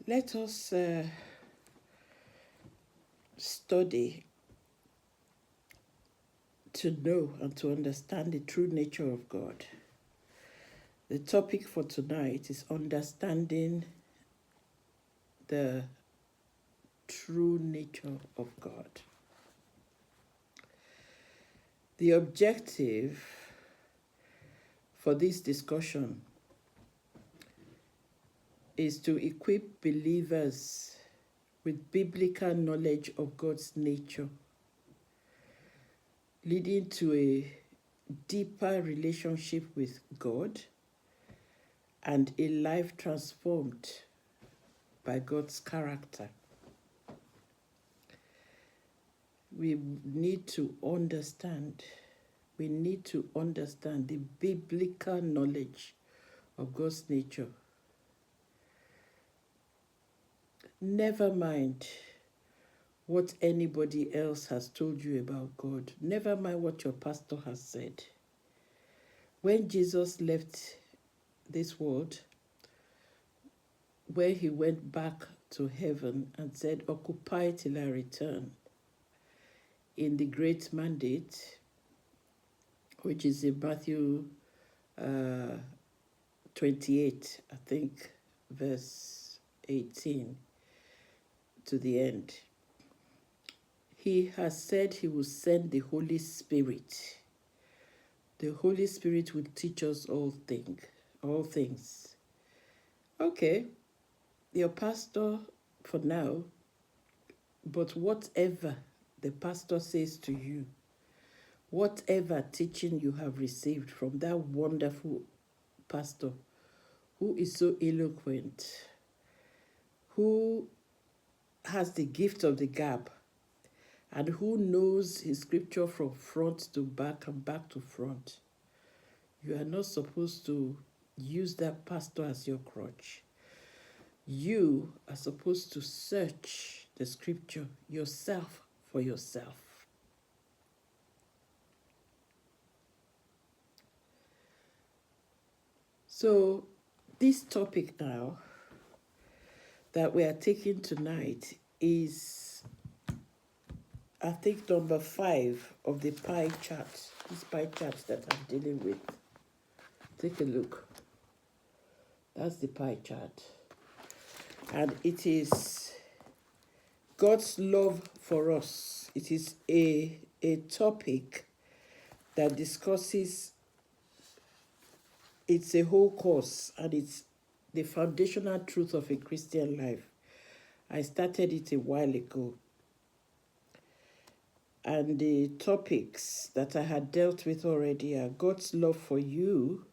Let us study to know and to understand the true nature of God. The topic for tonight is understanding the true nature of God. The objective for this discussion is to equip believers with biblical knowledge of God's nature, leading to a deeper relationship with God and a life transformed by God's character. We need to understand the biblical knowledge of God's nature. Never mind what anybody else has told you about God. Never mind what your pastor has said. When Jesus left this world, when he went back to heaven and said, "Occupy till I return," in the great mandate, which is in Matthew 28, I think, verse 18 to the end, he has said he will send the Holy Spirit. The Holy Spirit will teach us all things. Okay, your pastor for now, but whatever the pastor says to you, whatever teaching you have received from that wonderful pastor who is so eloquent, who has the gift of the gab, and who knows his scripture from front to back and back to front, you are not supposed to use that pastor as your crutch. You are supposed to search the scripture yourself for yourself. So this topic now that we are taking tonight is, I think, number 5 of the pie chart. This pie chart that I'm dealing with. Take a look. That's the pie chart. And it is God's love for us. It is a topic that discusses, it's a whole course, and it's the foundational truth of a Christian life. I started it a while ago. And the topics that I had dealt with already are God's love for you,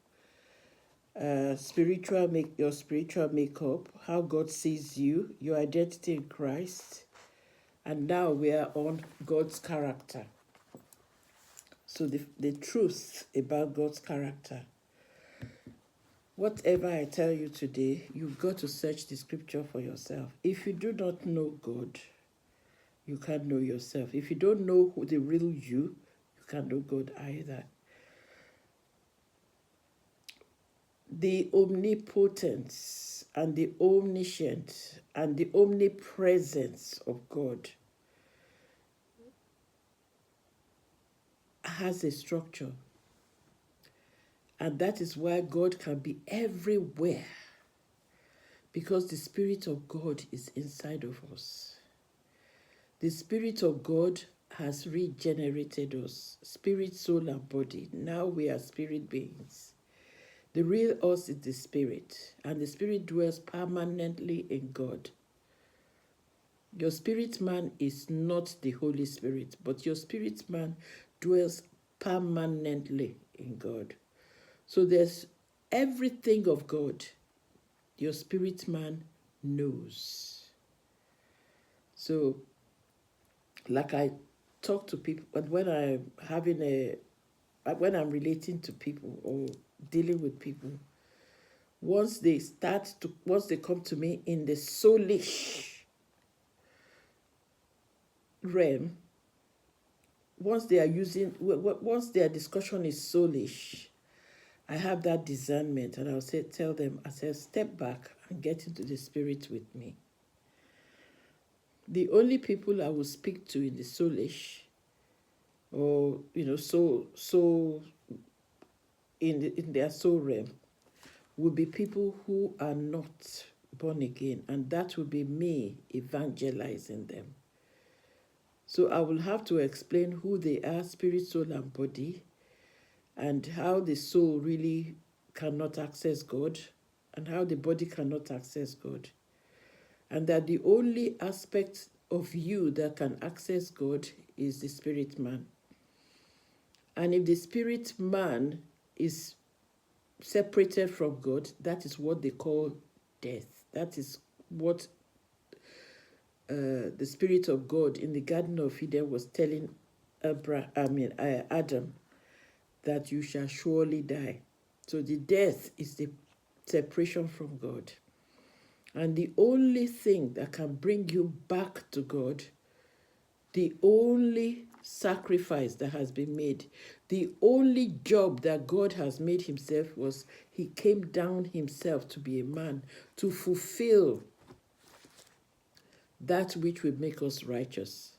your spiritual makeup, how God sees you, your identity in Christ, and now we are on God's character. So the truth about God's character. Whatever I tell you today, you've got to search the scripture for yourself. If you do not know God, you can't know yourself. If you don't know who the real you can't know God either. The omnipotence and the omniscient and the omnipresence of God has a structure. And that is why God can be everywhere, because the Spirit of God is inside of us. The Spirit of God has regenerated us, spirit, soul, and body. Now we are spirit beings. The real us is the Spirit, and the Spirit dwells permanently in God. Your spirit man is not the Holy Spirit, but your spirit man dwells permanently in God. So there's everything of God your spirit man knows. So, like I talk to people, but when I'm relating to people or dealing with people, once they come to me in the soulish realm, once their discussion is soulish, I have that discernment, and I'll tell them, I say, step back and get into the spirit with me. The only people I will speak to in the soulish, or so in their soul realm, will be people who are not born again, and that will be me evangelizing them. So I will have to explain who they are, spirit, soul, and body, and how the soul really cannot access God, and how the body cannot access God. And that the only aspect of you that can access God is the spirit man. And if the spirit man is separated from God, that is what they call death. That is what the Spirit of God in the Garden of Eden was telling Adam, that you shall surely die. So the death is the separation from God. And the only thing that can bring you back to God, the only sacrifice that has been made, the only job that God has made himself was he came down himself to be a man, to fulfill that which will make us righteous.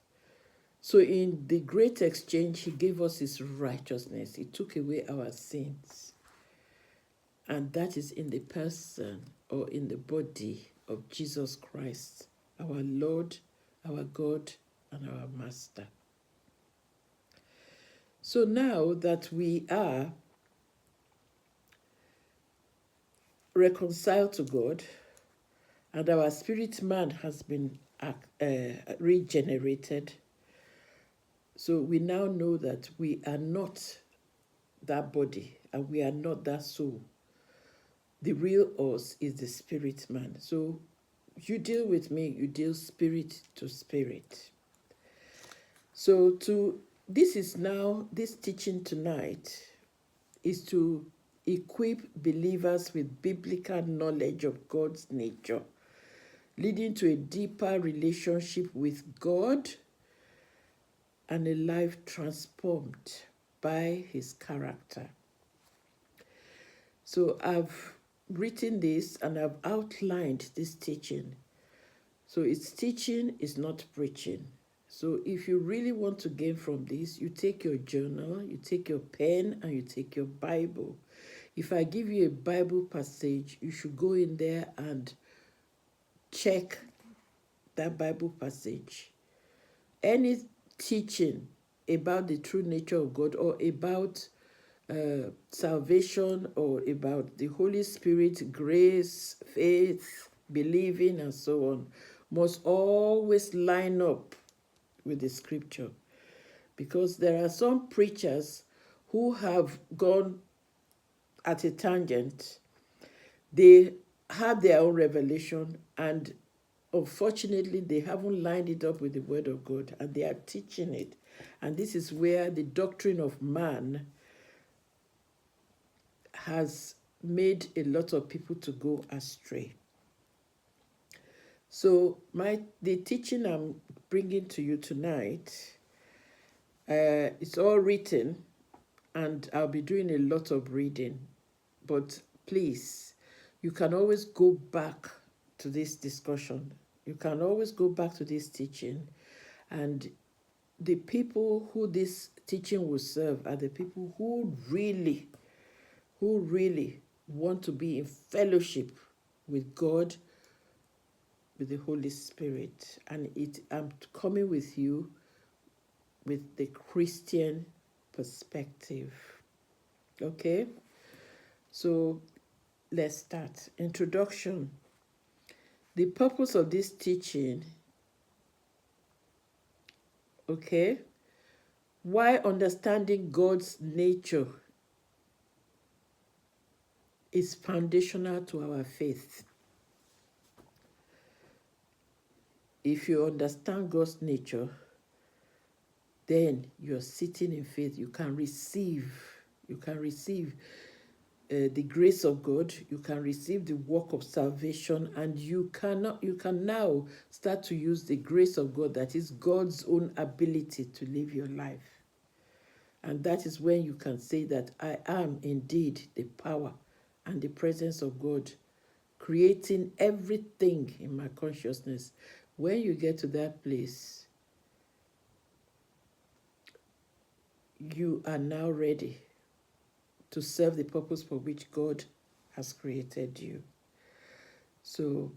So in the great exchange, he gave us his righteousness. He took away our sins. And that is in the person or in the body of Jesus Christ, our Lord, our God, and our Master. So now that we are reconciled to God, and our spirit man has been regenerated, so we now know that we are not that body and we are not that soul. The real us is the spirit man. So you deal with me, you deal spirit to spirit. So this teaching tonight is to equip believers with biblical knowledge of God's nature, leading to a deeper relationship with God and a life transformed by his character. So I've written this and I've outlined this teaching. So it's teaching, it's not preaching. So if you really want to gain from this, you take your journal, you take your pen, and you take your Bible. If I give you a Bible passage, you should go in there and check that Bible passage. Any teaching about the true nature of God, or about salvation, or about the Holy Spirit, grace, faith, believing, and so on, must always line up with the scripture. Because there are some preachers who have gone at a tangent. They have their own revelation, and unfortunately they haven't lined it up with the word of God, and they are teaching it. And this is where the doctrine of man has made a lot of people to go astray. So the teaching I'm bringing to you tonight, it's all written, and I'll be doing a lot of reading. But please, you can always go back to this discussion. You can always go back to this teaching. And the people who this teaching will serve are the people who really want to be in fellowship with God, with the Holy Spirit. And I'm coming with you with the Christian perspective. Okay? So let's start. Introduction. The purpose of this teaching, okay? Why understanding God's nature is foundational to our faith. If you understand God's nature, then you're sitting in faith. You can receive the grace of God. You can receive the work of salvation, and you can now start to use the grace of God, that is God's own ability to live your life. And that is when you can say that I am indeed the power and the presence of God, creating everything in my consciousness. When you get to that place, you are now ready to serve the purpose for which God has created you. So,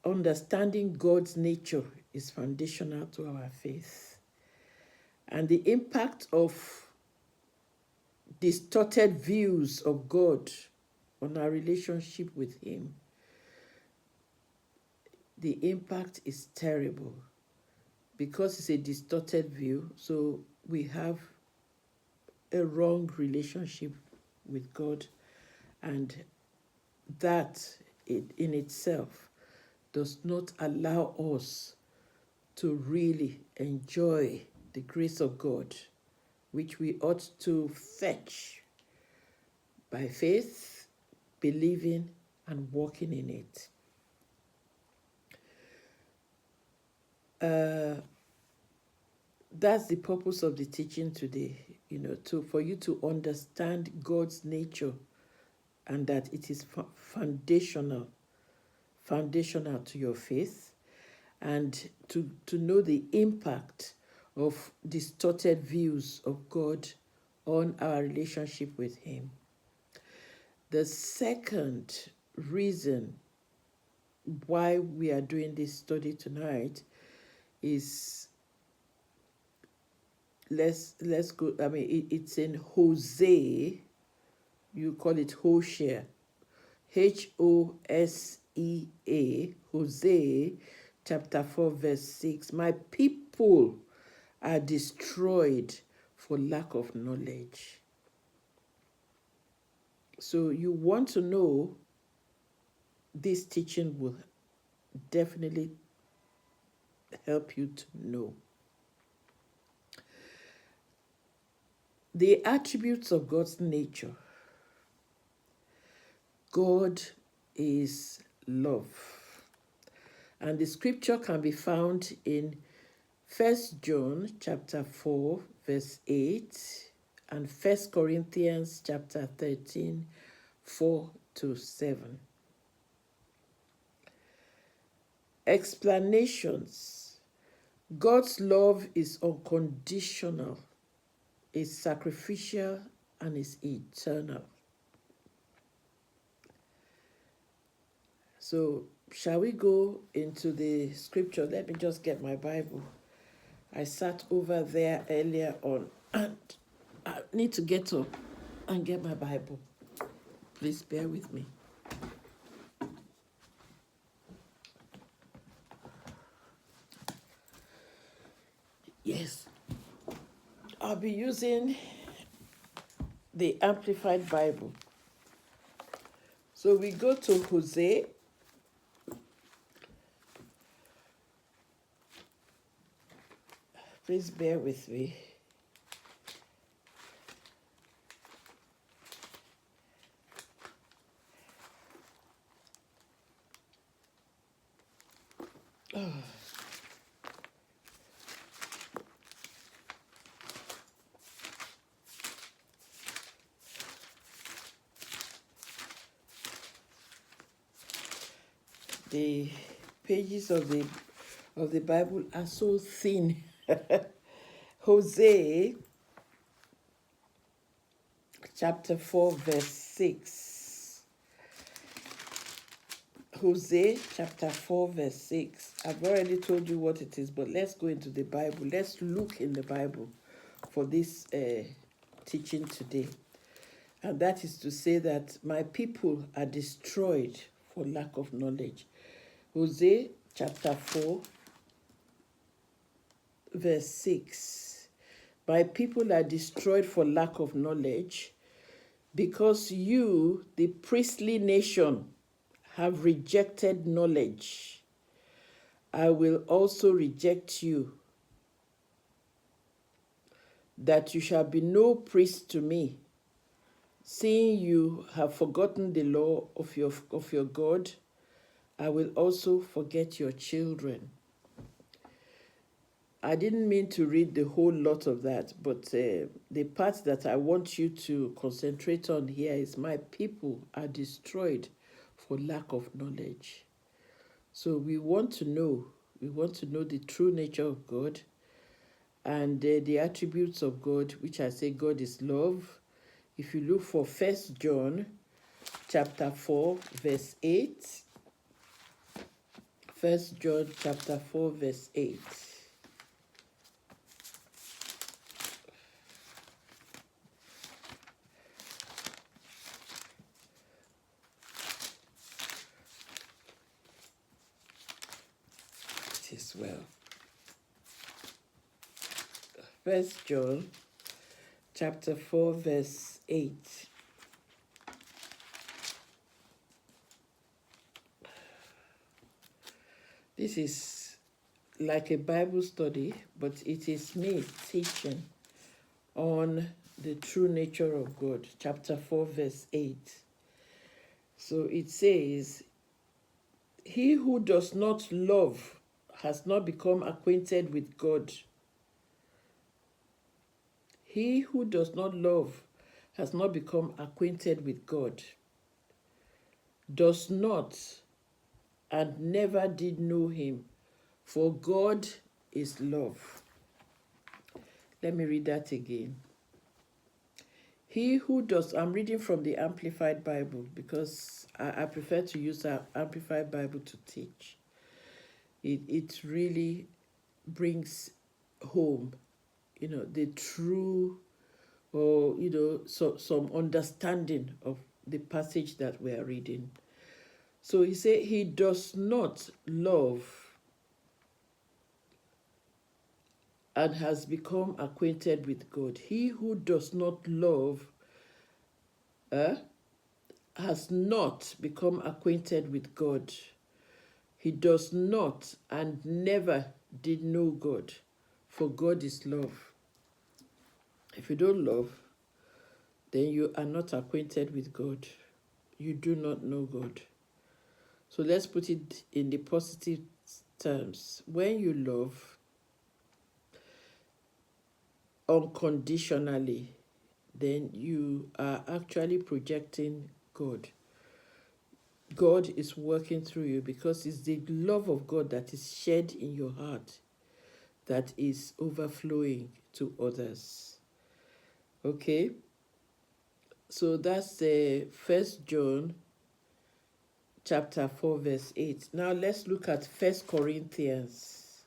understanding God's nature is foundational to our faith. And the impact of distorted views of God on our relationship with Him, the impact is terrible because it's a distorted view. So we have a wrong relationship with God, and that in itself does not allow us to really enjoy the grace of God, which we ought to fetch by faith, believing, and walking in it. That's the purpose of the teaching today, for you to understand God's nature, and that it is foundational to your faith, and to know the impact of distorted views of God on our relationship with Him. The second reason why we are doing this study tonight is, let's go. I mean, it's in Hosea. You call it Hosea, Hosea, Hosea, chapter 4, verse 6. My people are destroyed for lack of knowledge. So you want to know, this teaching will definitely help you to know. The attributes of God's nature. God is love. And the scripture can be found in 1 John chapter 4, verse 8, and 1 Corinthians chapter 13, 4-7. Explanations. God's love is unconditional, is sacrificial, and is eternal. So, shall we go into the scripture? Let me just get my Bible. I sat over there earlier on, and I need to get up and get my Bible. Please bear with me. Yes, I'll be using the Amplified Bible. So we go to Hosea. Please bear with me. The pages of the Bible are so thin. Hosea chapter 4, verse 6. Hosea chapter 4, verse 6. I've already told you what it is, but let's go into the Bible. Let's look in the Bible for this teaching today. And that is to say that my people are destroyed for lack of knowledge. Hosea chapter 4, verse 6. My people are destroyed for lack of knowledge, because you, the priestly nation, have rejected knowledge. I will also reject you, that you shall be no priest to me, seeing you have forgotten the law of your God. I will also forget your children. I didn't mean to read the whole lot of that, but the part that I want you to concentrate on here is my people are destroyed for lack of knowledge. So we want to know the true nature of God and the attributes of God, which I say God is love. If you look for 1 John chapter 4, verse 8, 1 John chapter 4, verse 8. It is well. 1 John chapter 4, verse 8. This is like a Bible study, but it is me teaching on the true nature of God. Chapter 4, verse 8. So it says, he who does not love has not become acquainted with God. He who does not love has not become acquainted with God, does not and never did know him, for God is love. Let me read that again. He who does, I'm reading from the Amplified Bible because I prefer to use the Amplified Bible to teach. It really brings home, the true, or, some understanding of the passage that we are reading. So he said he does not love and has become acquainted with God. He who does not love has not become acquainted with God. He does not and never did know God, for God is love. If you don't love, then you are not acquainted with God. You do not know God. So let's put it in the positive terms. When you love unconditionally, then you are actually projecting God. God is working through you because it's the love of God that is shed in your heart that is overflowing to others. Okay? So that's the 1 John chapter 4, verse 8. Now let's look at 1 Corinthians.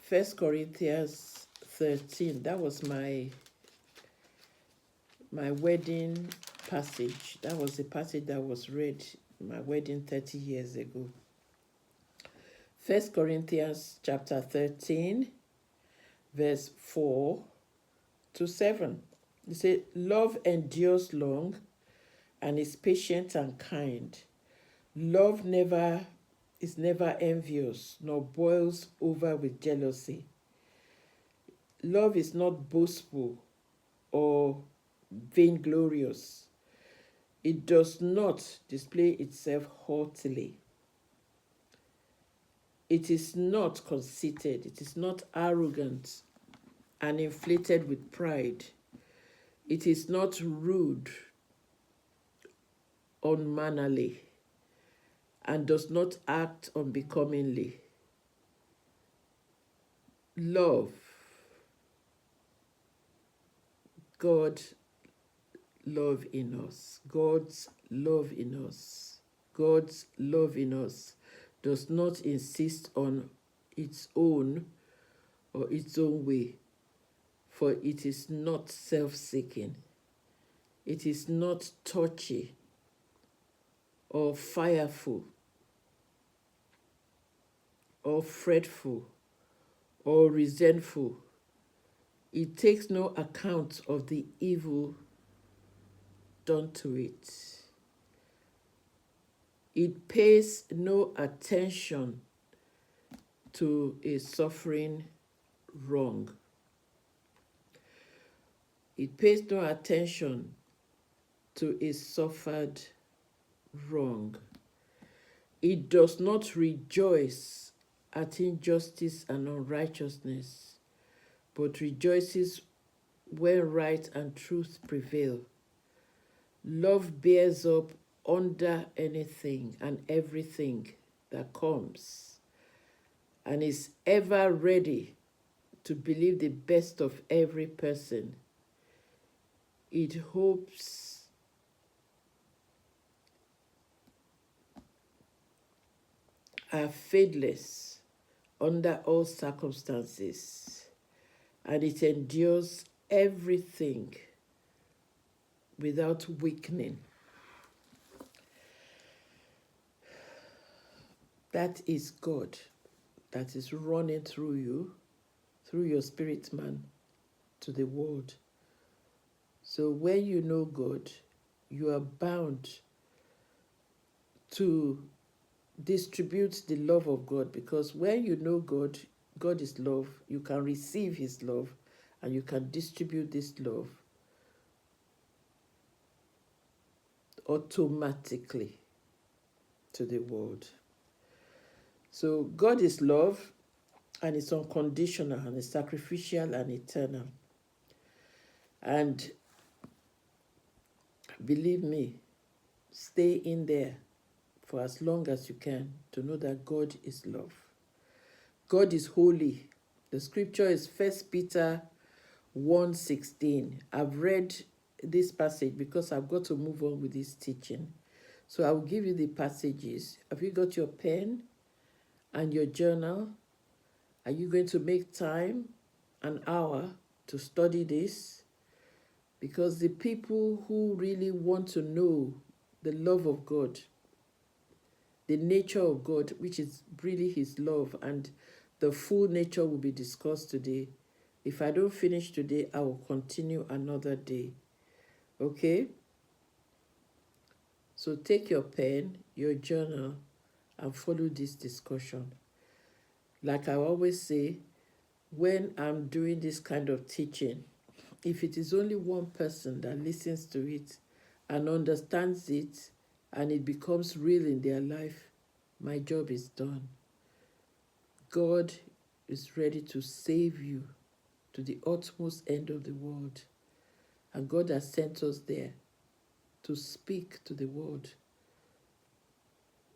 1 Corinthians 13. That was my wedding passage. That was the passage that was read my wedding 30 years ago. 1 Corinthians chapter 13, verse 4 to 7. It says, love endures long and is patient and kind. Love is never envious, nor boils over with jealousy. Love is not boastful or vainglorious. It does not display itself haughtily. It is not conceited. It is not arrogant and inflated with pride. It is not rude, unmannerly, and does not act unbecomingly. Love, God love in us. God's love in us. God's love in us does not insist on its own or its own way, for it is not self-seeking. It is not touchy or fireful or fretful or resentful. It takes no account of the evil done to it. It pays no attention to a suffering wrong. It pays no attention to a suffered wrong. It does not rejoice at injustice and unrighteousness, but rejoices when right and truth prevail. Love bears up under anything and everything that comes, and is ever ready to believe the best of every person. It hopes are faithless under all circumstances, and it endures everything without weakening. That is God that is running through you, through your spirit man, to the world. So when you know God, you are bound to distribute the love of God, because when you know God, God is love, you can receive his love and you can distribute this love automatically to the world. So God is love, and it's unconditional and it's sacrificial and eternal. And believe me, stay in there for as long as you can to know that God is love. God is holy. The scripture is 1 Peter 1:16. I've read this passage because I've got to move on with this teaching. So I will give you the passages. Have you got your pen and your journal? Are you going to make time, an hour, to study this? Because the people who really want to know the love of God, the nature of God, which is really his love, and the full nature will be discussed today. If I don't finish today, I will continue another day. Okay? So take your pen, your journal, and follow this discussion. Like I always say, when I'm doing this kind of teaching, if it is only one person that listens to it and understands it and it becomes real in their life, my job is done. God is ready to save you to the utmost end of the world. And God has sent us there to speak to the world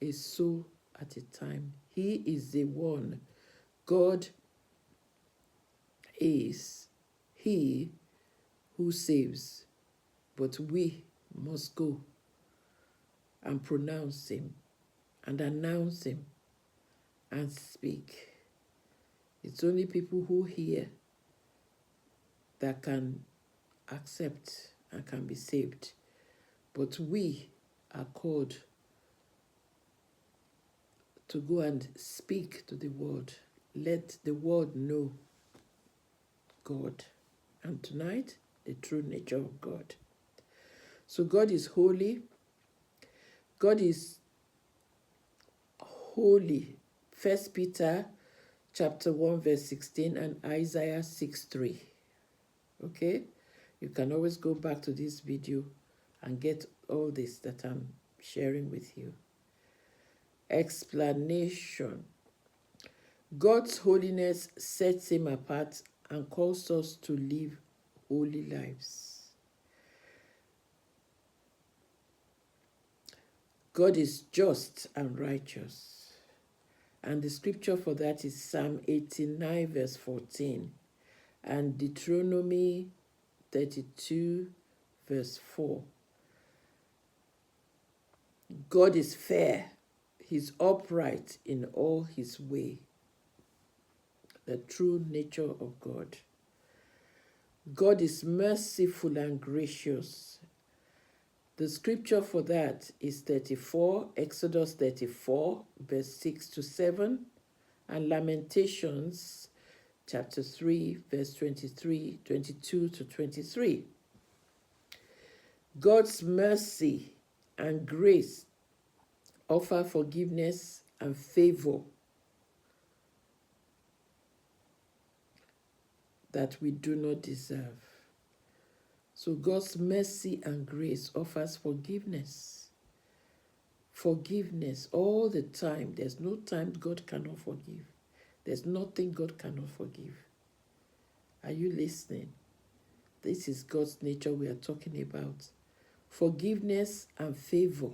a soul at a time. He is the one. God is he who saves, but we must go and pronounce him and announce him and speak. It's only people who hear that can accept and can be saved. But we are called to go and speak to the world. Let the world know God. And tonight, the true nature of God. So God is holy. God is holy. 1 Peter chapter 1 verse 16 and Isaiah 6:3. Okay? You can always go back to this video and get all this that I'm sharing with you. Explanation. God's holiness sets him apart and calls us to live holy lives. God is just and righteous. And the scripture for that is Psalm 89 verse 14 and Deuteronomy 32 verse 4. God is fair. He's upright in all his way. The true nature of God. God is merciful and gracious. The scripture for that is Exodus 34, verse 6 to 7, and Lamentations chapter 3, verse 22 to 23. God's mercy and grace offer forgiveness and favor that we do not deserve. So God's mercy and grace offers forgiveness. Forgiveness all the time. There's no time God cannot forgive. There's nothing God cannot forgive. Are you listening? This is God's nature we are talking about. Forgiveness and favor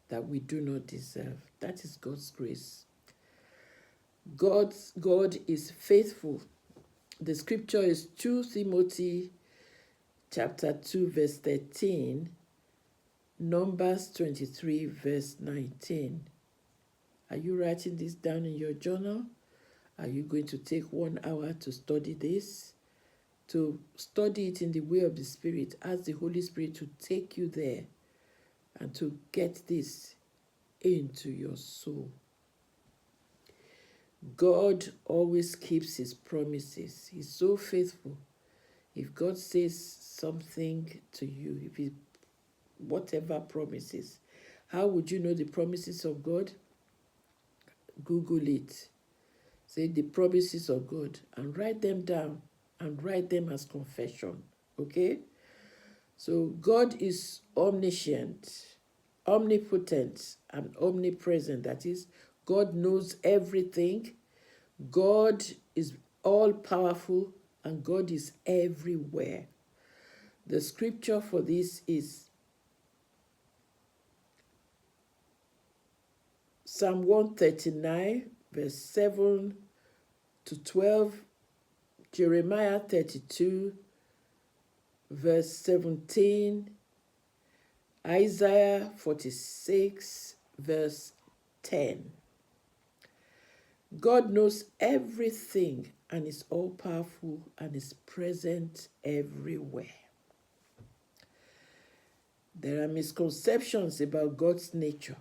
that we do not deserve. That is God's grace. God is faithful. The scripture is 2 Timothy chapter 2 verse 13, Numbers 23 verse 19. Are you writing this down in your journal? Are you going to take 1 hour to study this? To study it in the way of the Spirit. Ask the Holy Spirit to take you there and to get this into your soul. God always keeps his promises. He's so faithful. If God says something to you, if he, whatever promises, how would you know the promises of God? Google it. Say the promises of God and write them down and write them as confession. Okay? So God is omniscient, omnipotent, and omnipresent. That is, God knows everything. God is all powerful and God is everywhere. The scripture for this is Psalm 139, verse 7 to 12, Jeremiah 32, verse 17, Isaiah 46, verse 10. God knows everything and is all powerful and is present everywhere. There are misconceptions about God's nature.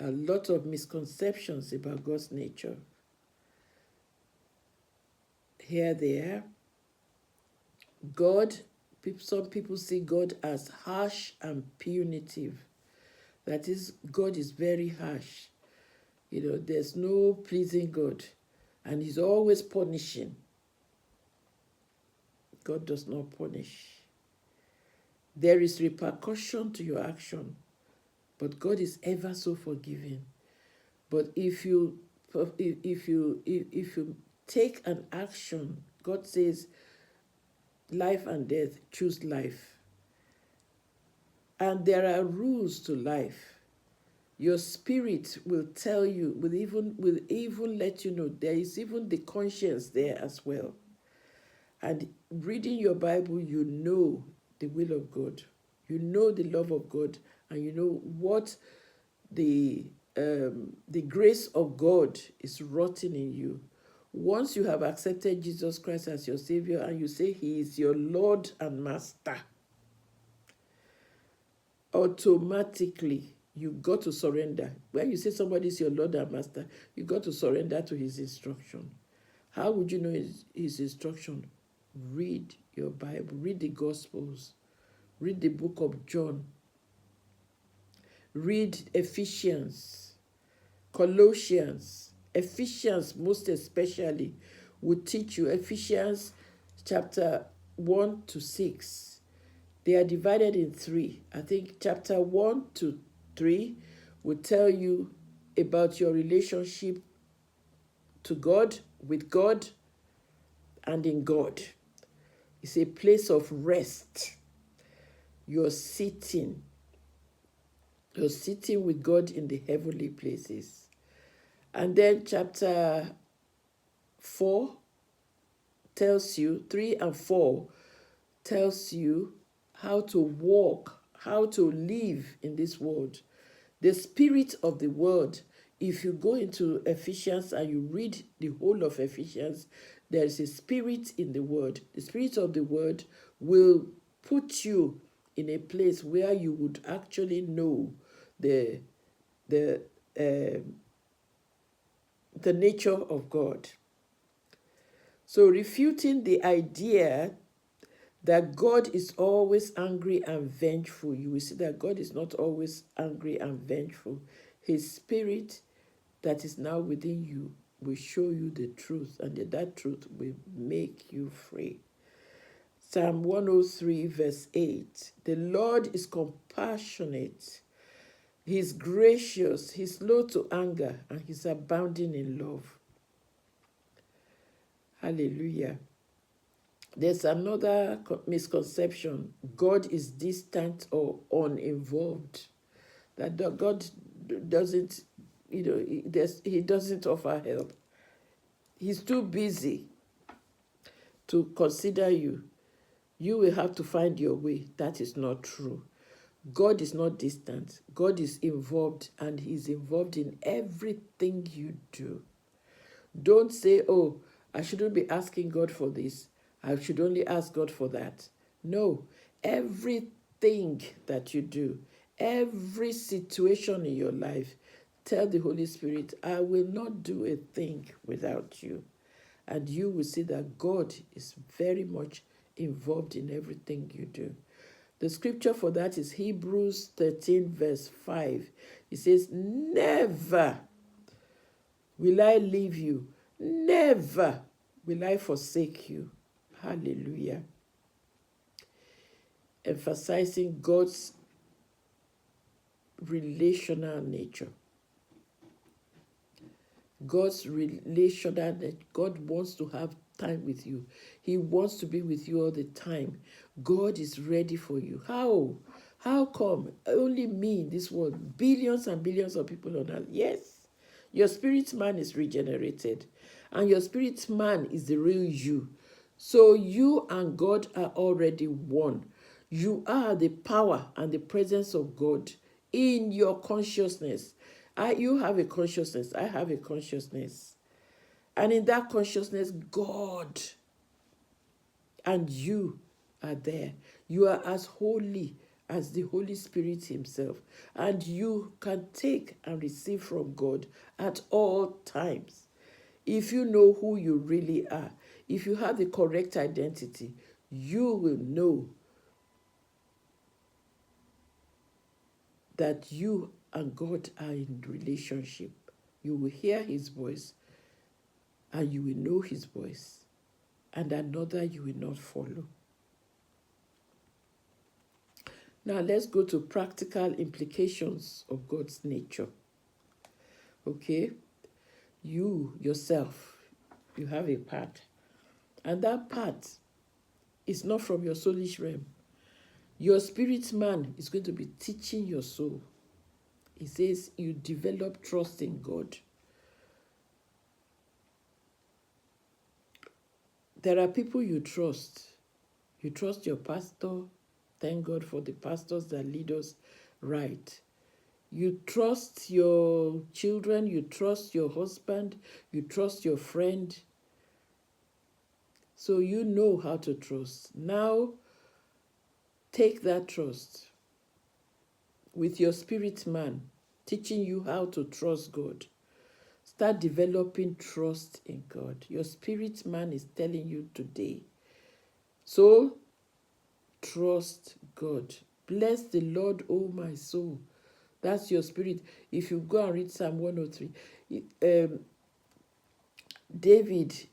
A lot of misconceptions about God's nature. Here they are. God, some people see God as harsh and punitive. That is, God is very harsh. There's no pleasing God. And he's always punishing. God does not punish. There is repercussion to your action. But God is ever so forgiving. But if you take an action, God says, life and death, choose life. And there are rules to life. Your spirit will tell you, will even let you know, there is even the conscience there as well. And reading your Bible, you know the will of God. You know the love of God, and you know what the grace of God is rotting in you. Once you have accepted Jesus Christ as your Savior and you say He is your Lord and Master, automatically you got to surrender. When you say somebody is your Lord and Master, you got to surrender to His instruction. How would you know his instruction? Read your Bible, read the Gospels, read the book of John, read Ephesians, Colossians. Ephesians most especially will teach you. Ephesians chapter 1 to 6. They are divided in 3. I think chapter 1 to 3 will tell you about your relationship to God, with God, and in God. It's a place of rest. You're sitting with God in the heavenly places. And then chapter 4 tells you, 3 and 4 tells you how to walk, how to live in this world. The spirit of the world, if you go into Ephesians and you read the whole of Ephesians, there is a spirit in the word. The spirit of the word will put you in a place where you would actually know the nature of God. So refuting the idea that God is always angry and vengeful, you will see that God is not always angry and vengeful. His spirit that is now within you will show you the truth, and that truth will make you free. Psalm 103 verse 8, the Lord is compassionate He's gracious, he's slow to anger, and he's abounding in love. Hallelujah. There's another misconception. God is distant or uninvolved. That God doesn't, he doesn't offer help. He's too busy to consider you. You will have to find your way. That is not true. God is not distant. God is involved, and he's involved in everything you do. Don't say, oh, I shouldn't be asking God for this. I should only ask God for that. No, everything that you do, every situation in your life, tell the Holy Spirit, I will not do a thing without you. And you will see that God is very much involved in everything you do. The scripture for that is Hebrews 13, verse 5. It says, never will I leave you, never will I forsake you. Hallelujah. Emphasizing God's relational nature. God's relational nature. God wants to have time with you. He wants to be with you all the time. God is ready for you. How? How come? Only me in this world, billions and billions of people on earth. Yes, your spirit man is regenerated, and your spirit man is the real you. So you and God are already one. You are the power and the presence of God in your consciousness. You have a consciousness. I have a consciousness. And in that consciousness, God and you are there. You are as holy as the Holy Spirit himself. And you can take and receive from God at all times. If you know who you really are, if you have the correct identity, you will know that you and God are in relationship. You will hear his voice, and you will know his voice, and another you will not follow. Now let's go to practical implications of God's nature. Okay? You, yourself, you have a part. And that part is not from your soulish realm. Your spirit man is going to be teaching your soul. He says you develop trust in God. There are people you trust. You trust your pastor. Thank God for the pastors that lead us right. You trust your children, you trust your husband, you trust your friend. So you know how to trust. Now, take that trust with your spirit man, teaching you how to trust God. Start developing trust in God. Your spirit man is telling you today. So, trust God. Bless the Lord, O my soul. That's your spirit. If you go and read Psalm 103, David,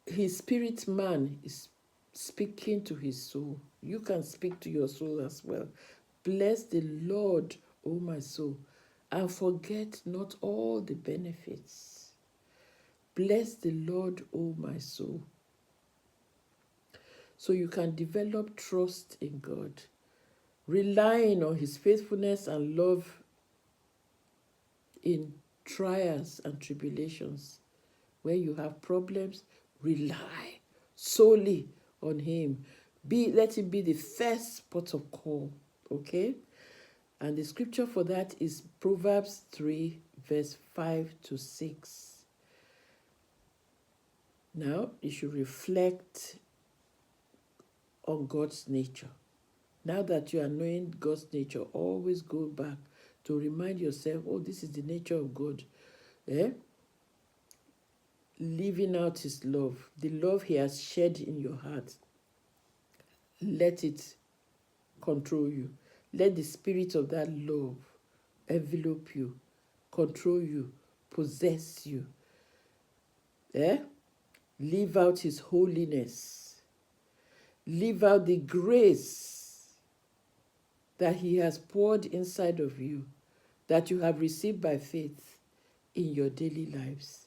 his spirit man is speaking to his soul. You can speak to your soul as well. Bless the Lord, O my soul, and forget not all the benefits. Bless the Lord, O my soul. So you can develop trust in God, relying on his faithfulness and love in trials and tribulations. When you have problems, rely solely on him. Let him be the first port of call. Okay? And the scripture for that is Proverbs 3, verse 5 to 6. Now, you should reflect on God's nature. Now that you are knowing God's nature, always go back to remind yourself, oh, this is the nature of God. Living out his love, the love he has shed in your heart. Let it control you. Let the spirit of that love envelop you, control you, possess you. Live out his holiness. Live out the grace that He has poured inside of you, that you have received by faith in your daily lives.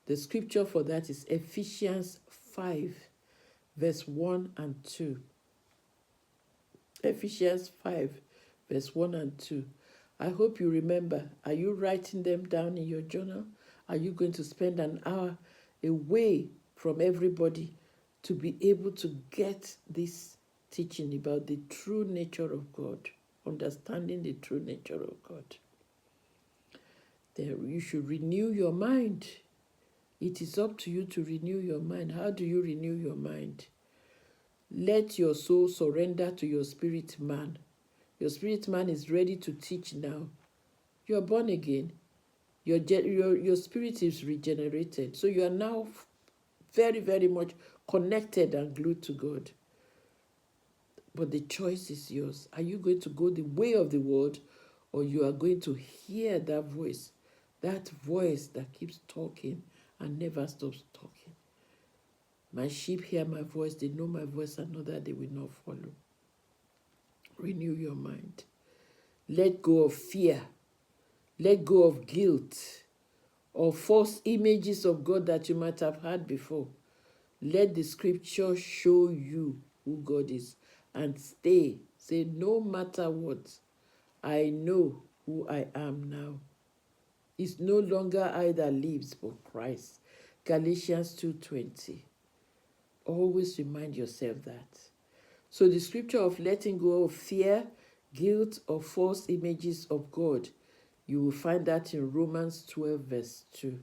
The scripture for that is Ephesians 5, verse 1 and 2. Ephesians 5, verse 1 and 2. I hope you remember. Are you writing them down in your journal? Are you going to spend an hour away from everybody to be able to get this teaching about the true nature of God, understanding the true nature of God? There, you should renew your mind. It is up to you to renew your mind. How do you renew your mind? Let your soul surrender to your spirit man. Your spirit man is ready to teach now. You are born again. Your spirit is regenerated. So you are now very, very much connected and glued to God. But the choice is yours. Are you going to go the way of the world, or you are going to hear that voice that keeps talking and never stops talking? My sheep hear my voice, they know my voice, another they will not follow. Renew your mind. Let go of fear. Let go of guilt or false images of God that you might have had before. Let the scripture show you who God is and stay. Say, no matter what, I know who I am now. It's no longer I that lives, but Christ. Galatians 2:20. Always remind yourself that. So the scripture of letting go of fear, guilt, or false images of God, you will find that in Romans 12, verse 2.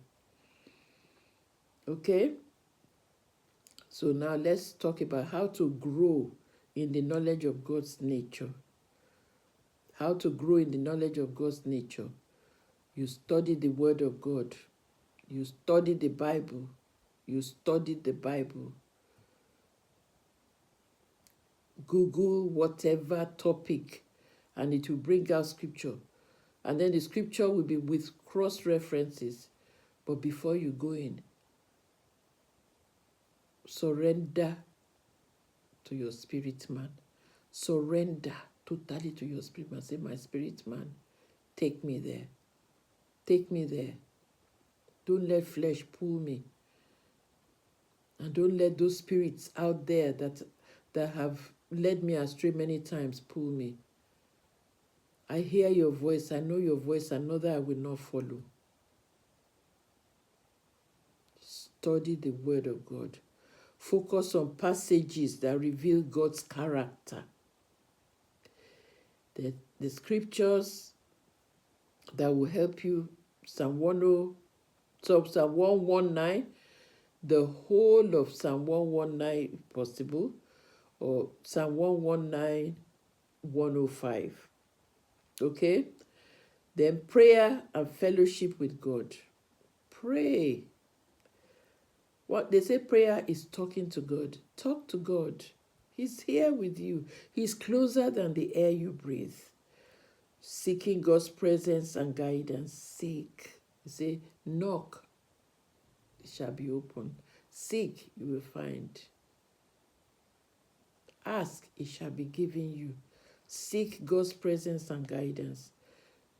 Okay? So now let's talk about how to grow in the knowledge of God's nature. How to grow in the knowledge of God's nature. You study the Word of God. You study the Bible. You study the Bible. Google whatever topic and it will bring out scripture. And then the scripture will be with cross references. But before you go in, surrender to your spirit man. Surrender totally to your spirit man. Say, my spirit man, take me there. Take me there. Don't let flesh pull me. And don't let those spirits out there that have led me astray many times pull me. I hear your voice. I know your voice. Another I will not follow. Study the Word of God. Focus on passages that reveal God's character. The scriptures that will help you, Psalm 119, the whole of Psalm 119 if possible, or Psalm 119, 105. Okay? Then prayer and fellowship with God. Pray. What they say, prayer is talking to God. Talk to God. He's here with you. He's closer than the air you breathe. Seeking God's presence and guidance. Seek. You say, knock, it shall be opened. Seek, you will find. Ask, it shall be given you. Seek God's presence and guidance.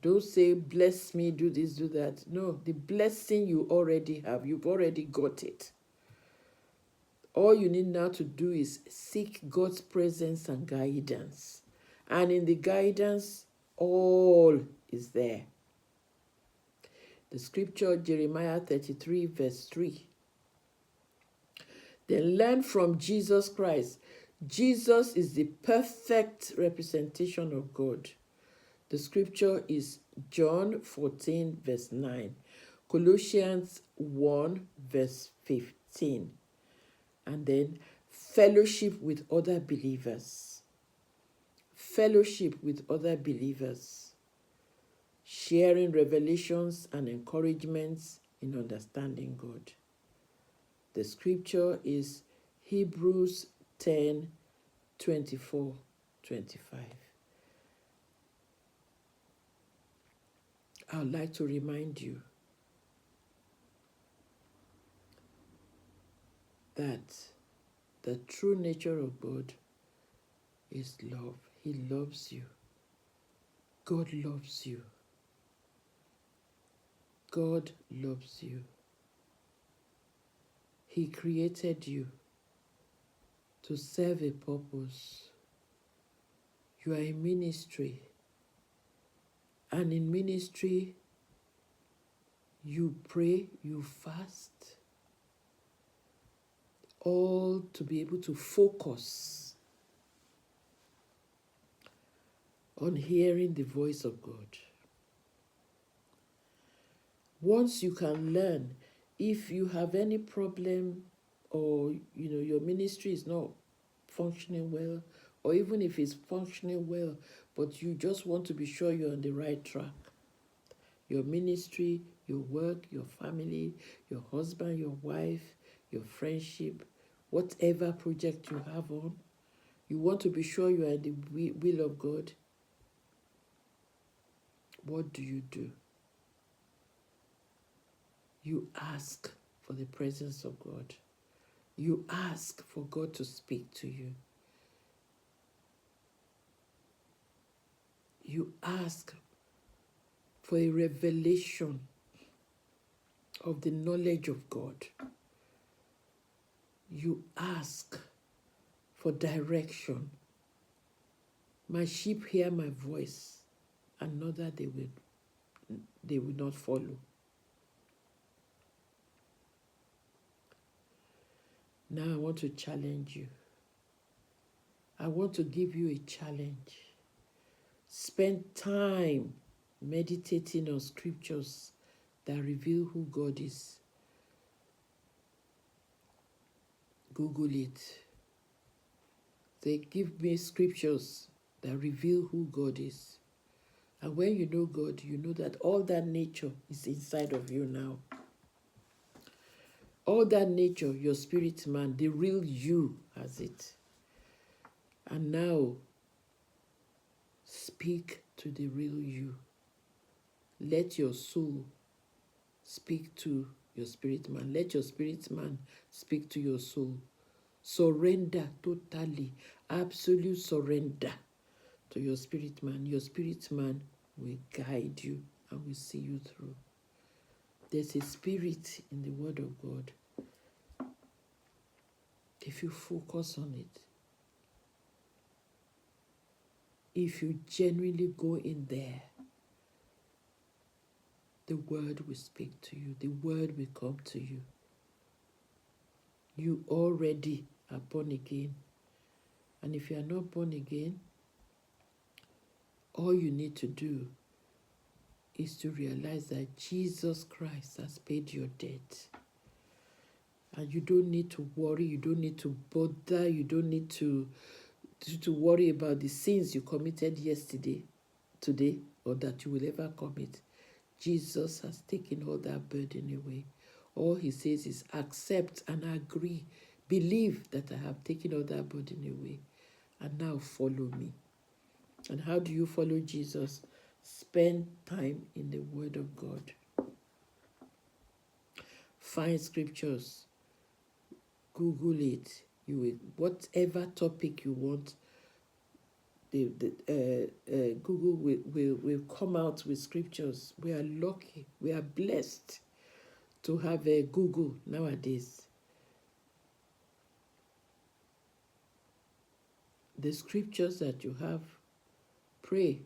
Don't say, bless me, do this, do that. No, the blessing you already have. You've already got it. All you need now to do is seek God's presence and guidance. And in the guidance, all is there. The scripture, Jeremiah 33, verse 3. Then learn from Jesus Christ. Jesus is the perfect representation of God. The scripture is John 14, verse 9. Colossians 1, verse 15. And then fellowship with other believers. Fellowship with other believers. Sharing revelations and encouragements in understanding God. The scripture is Hebrews 10, 24, 25. I would like to remind you that the true nature of God is love. He loves you. God loves you. God loves you. He created you to serve a purpose. You are in ministry. And in ministry, you pray, you fast, all to be able to focus on hearing the voice of God. Once you can learn, if you have any problem or your ministry is not functioning well, or even if it's functioning well, but you just want to be sure you're on the right track, your ministry, your work, your family, your husband, your wife, your friendship, whatever project you have on, you want to be sure you are in the will of God, what do? You ask for the presence of God. You ask for God to speak to you. You ask for a revelation of the knowledge of God. You ask for direction. My sheep hear my voice, and know that they will not follow. Now I want to challenge you. I want to give you a challenge. Spend time meditating on scriptures that reveal who God is. Google it. They give me scriptures that reveal who God is. And when you know God, you know that all that nature is inside of you now. All that nature, your spirit man, the real you has it. And now, speak to the real you. Let your soul speak to your spirit man. Let your spirit man speak to your soul. Surrender totally, absolute surrender to your spirit man. Your spirit man will guide you and will see you through. There's a spirit in the Word of God. If you focus on it, if you genuinely go in there, the Word will speak to you. The Word will come to you. You already are born again. And if you are not born again, all you need to do is to realize that Jesus Christ has paid your debt. And you don't need to worry, you don't need to bother, you don't need to worry about the sins you committed yesterday, today, or that you will ever commit. Jesus has taken all that burden away. All he says is accept and agree. Believe that I have taken all that burden away. And now follow me. And how do you follow Jesus? Spend time in the Word of God. Find scriptures. Google it. You will, whatever topic you want, Google will come out with scriptures. We are lucky. We are blessed to have a Google nowadays. The scriptures that you have, pray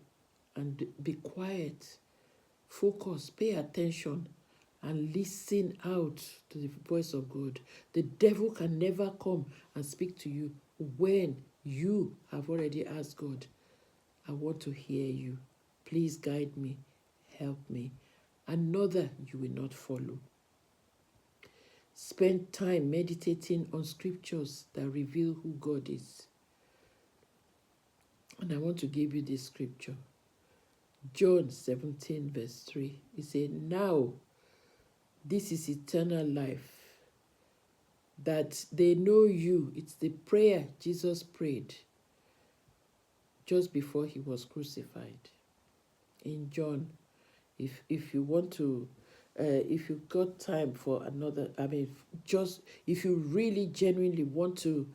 and be quiet. Focus, pay attention, and listen out to the voice of God. The devil can never come and speak to you when you have already asked God, I want to hear you. Please guide me, help me. Another you will not follow. Spend time meditating on scriptures that reveal who God is. And I want to give you this scripture. John 17 verse 3. He said, now this is eternal life, that they know you. It's the prayer Jesus prayed just before he was crucified. In John, if you want to, if you've got time for another, just if you really genuinely want to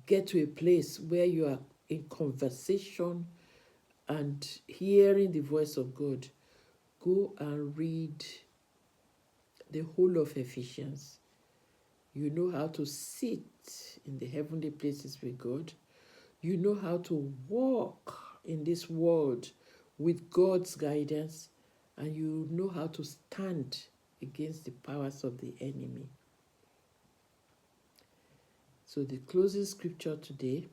get to a place where you are in conversation and hearing the voice of God, go and read the whole of Ephesians. You know how to sit in the heavenly places with God. You know how to walk in this world with God's guidance, and you know how to stand against the powers of the enemy. So the closing scripture today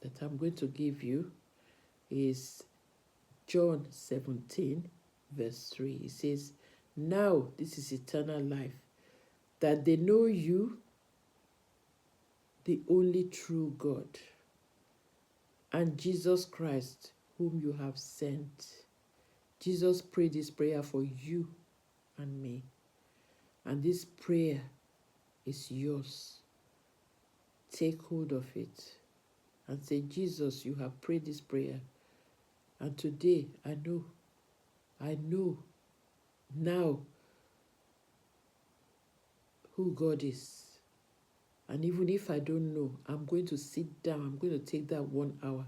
that I'm going to give you is John 17, verse 3. It says, "Now this is eternal life, that they know you, the only true God, and Jesus Christ, whom you have sent." Jesus prayed this prayer for you and me. And this prayer is yours. Take hold of it and say, Jesus, you have prayed this prayer. And today I know now who God is. And even if I don't know, I'm going to sit down. I'm going to take that 1 hour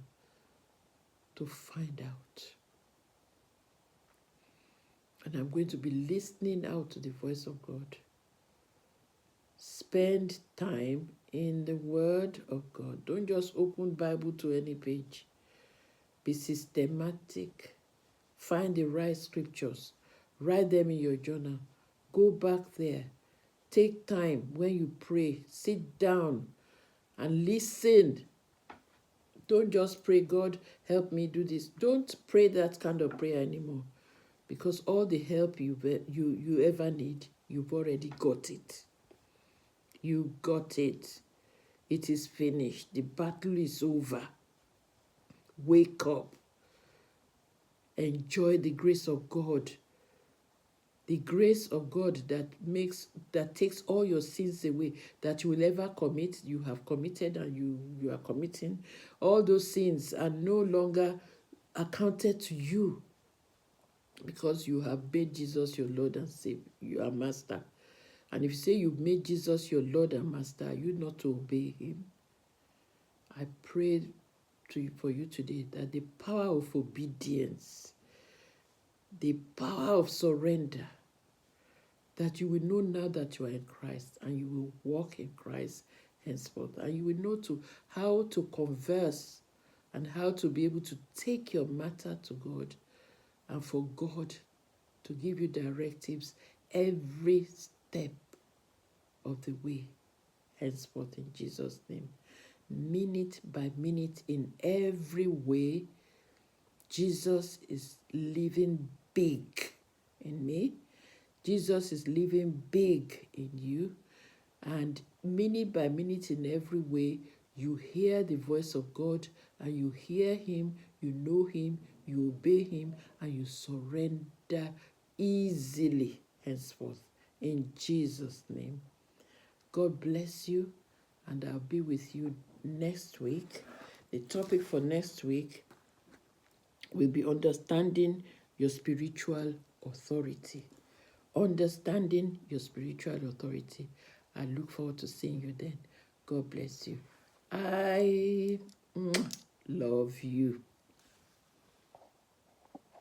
to find out. And I'm going to be listening out to the voice of God. Spend time in the Word of God. Don't just open Bible to any page. Be systematic. Find the right scriptures. Write them in your journal. Go back there. Take time when you pray. Sit down and listen. Don't just pray, God, help me do this. Don't pray that kind of prayer anymore, because all the help you ever need, you've already got it. You got it. It is finished. The battle is over. Wake up. Enjoy the grace of God. The grace of God that takes all your sins away that you will ever commit, you have committed and you are committing. All those sins are no longer accounted to you, because you have made Jesus your Lord and Savior, your Master. And if you say you've made Jesus your Lord and Master, are you not to obey him? I pray for you today that the power of obedience, the power of surrender, that you will know now that you are in Christ, and you will walk in Christ henceforth, and you will know how to converse and how to be able to take your matter to God, and for God to give you directives every step of the way henceforth, in Jesus' name. Minute by minute, in every way, Jesus is living big in me. Jesus is living big in you. And minute by minute, in every way, you hear the voice of God, and you hear him, you know him, you obey him, and you surrender easily henceforth, in Jesus' name. God bless you, and I'll be with you next week. The topic for next week will be understanding your spiritual authority. Understanding your spiritual authority. I look forward to seeing you then. God bless you. I love you.